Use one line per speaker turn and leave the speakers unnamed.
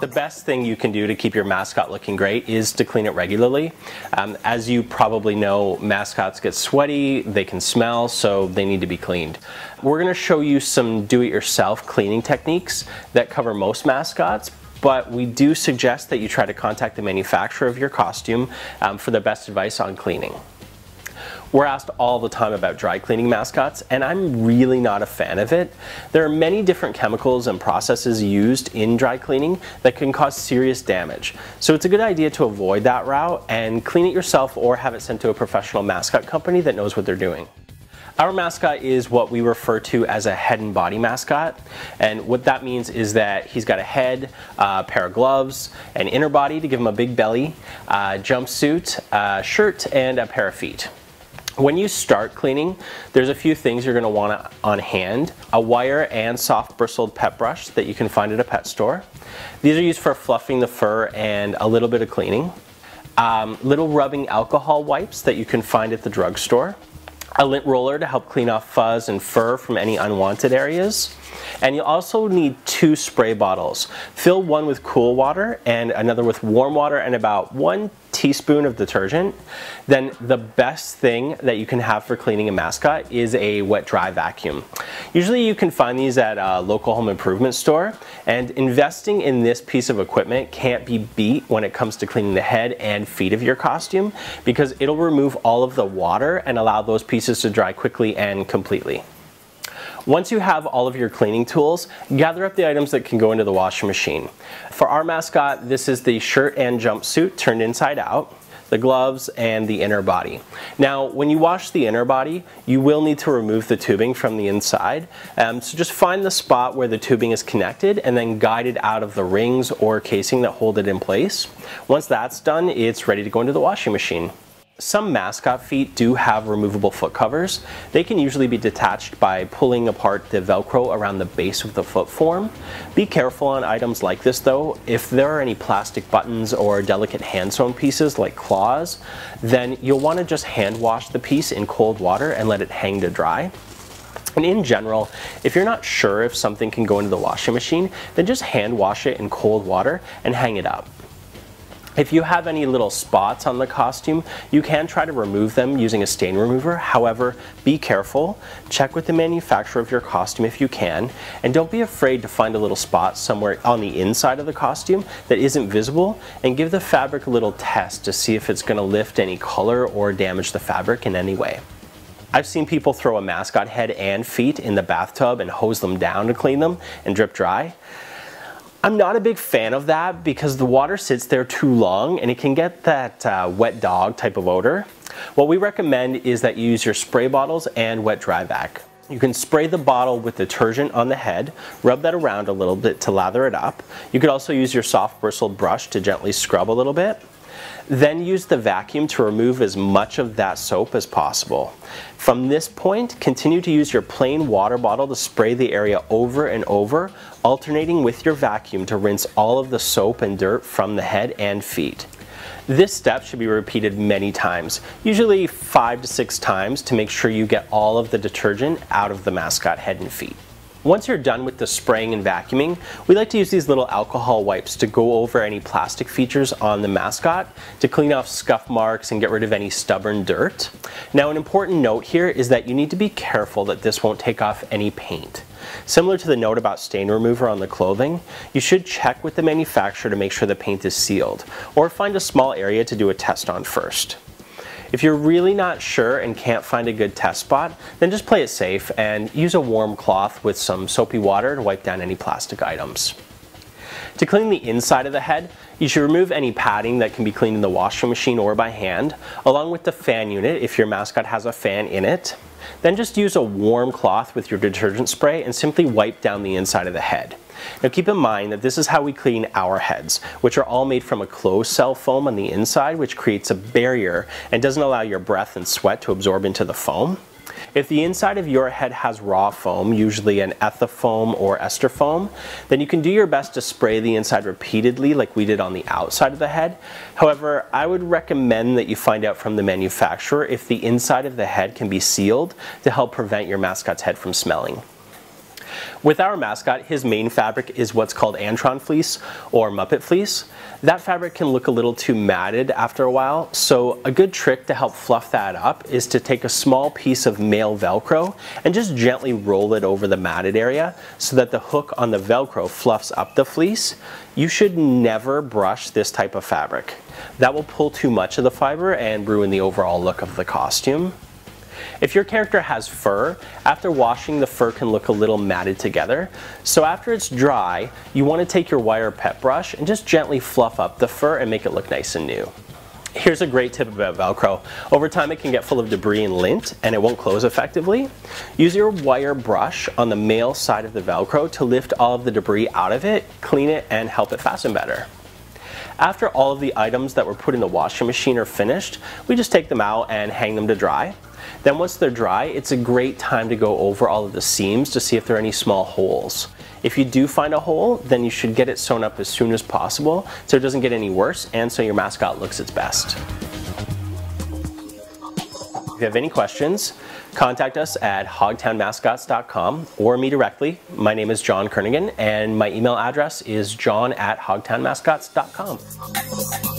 The best thing you can do to keep your mascot looking great is to clean it regularly. As you probably know, mascots get sweaty, they can smell, so they need to be cleaned. We're going to show you some do-it-yourself cleaning techniques that cover most mascots, but we do suggest that you try to contact the manufacturer of your costume for the best advice on cleaning. We're asked all the time about dry cleaning mascots, and I'm really not a fan of it. There are many different chemicals and processes used in dry cleaning that can cause serious damage. So it's a good idea to avoid that route and clean it yourself or have it sent to a professional mascot company that knows what they're doing. Our mascot is what we refer to as a head and body mascot, and what that means is that he's got a head, a pair of gloves, an inner body to give him a big belly, a jumpsuit, a shirt, and a pair of feet. When you start cleaning, there's a few things you're going to want on hand. A wire and soft bristled pet brush that you can find at a pet store. These are used for fluffing the fur and a little bit of cleaning. Little rubbing alcohol wipes that you can find at the drugstore. A lint roller to help clean off fuzz and fur from any unwanted areas. And you also need 2 spray bottles. Fill one with cool water and another with warm water and about 1 teaspoon of detergent. Then the best thing that you can have for cleaning a mascot is a wet dry vacuum. Usually you can find these at a local home improvement store, and investing in this piece of equipment can't be beat when it comes to cleaning the head and feet of your costume, because it'll remove all of the water and allow those pieces to dry quickly and completely. Once you have all of your cleaning tools, gather up the items that can go into the washing machine. For our mascot, this is the shirt and jumpsuit turned inside out, the gloves, and the inner body. Now, when you wash the inner body, you will need to remove the tubing from the inside. So just find the spot where the tubing is connected and then guide it out of the rings or casing that hold it in place. Once that's done, it's ready to go into the washing machine. Some mascot feet do have removable foot covers. They can usually be detached by pulling apart the Velcro around the base of the foot form. Be careful on items like this though. If there are any plastic buttons or delicate hand-sewn pieces like claws, then you'll want to just hand wash the piece in cold water and let it hang to dry. And in general, if you're not sure if something can go into the washing machine, then just hand wash it in cold water and hang it up. If you have any little spots on the costume, you can try to remove them using a stain remover. However, be careful, check with the manufacturer of your costume if you can, and don't be afraid to find a little spot somewhere on the inside of the costume that isn't visible, and give the fabric a little test to see if it's going to lift any color or damage the fabric in any way. I've seen people throw a mascot head and feet in the bathtub and hose them down to clean them and drip dry. I'm not a big fan of that because the water sits there too long and it can get that wet dog type of odor. What we recommend is that you use your spray bottles and wet dry vac. You can spray the bottle with detergent on the head, rub that around a little bit to lather it up. You could also use your soft bristled brush to gently scrub a little bit. Then use the vacuum to remove as much of that soap as possible. From this point, continue to use your plain water bottle to spray the area over and over, alternating with your vacuum to rinse all of the soap and dirt from the head and feet. This step should be repeated many times, usually 5 to 6 times, to make sure you get all of the detergent out of the mascot head and feet. Once you're done with the spraying and vacuuming, we like to use these little alcohol wipes to go over any plastic features on the mascot to clean off scuff marks and get rid of any stubborn dirt. Now, an important note here is that you need to be careful that this won't take off any paint. Similar to the note about stain remover on the clothing, you should check with the manufacturer to make sure the paint is sealed, or find a small area to do a test on first. If you're really not sure and can't find a good test spot, then just play it safe and use a warm cloth with some soapy water to wipe down any plastic items. To clean the inside of the head, you should remove any padding that can be cleaned in the washing machine or by hand, along with the fan unit if your mascot has a fan in it. Then just use a warm cloth with your detergent spray and simply wipe down the inside of the head. Now keep in mind that this is how we clean our heads, which are all made from a closed cell foam on the inside, which creates a barrier and doesn't allow your breath and sweat to absorb into the foam. If the inside of your head has raw foam, usually an ethafoam or ester foam, then you can do your best to spray the inside repeatedly like we did on the outside of the head. However, I would recommend that you find out from the manufacturer if the inside of the head can be sealed to help prevent your mascot's head from smelling. With our mascot, his main fabric is what's called Antron fleece or Muppet fleece. That fabric can look a little too matted after a while, so a good trick to help fluff that up is to take a small piece of male Velcro and just gently roll it over the matted area so that the hook on the Velcro fluffs up the fleece. You should never brush this type of fabric. That will pull too much of the fiber and ruin the overall look of the costume. If your character has fur, after washing the fur can look a little matted together. So after it's dry, you want to take your wire pet brush and just gently fluff up the fur and make it look nice and new. Here's a great tip about Velcro. Over time it can get full of debris and lint and it won't close effectively. Use your wire brush on the male side of the Velcro to lift all of the debris out of it, clean it, and help it fasten better. After all of the items that were put in the washing machine are finished, we just take them out and hang them to dry. Then once they're dry, it's a great time to go over all of the seams to see if there are any small holes. If you do find a hole, then you should get it sewn up as soon as possible so it doesn't get any worse and so your mascot looks its best. If you have any questions, contact us at hogtownmascots.com or me directly. My name is John Kernigan and my email address is john@hogtownmascots.com.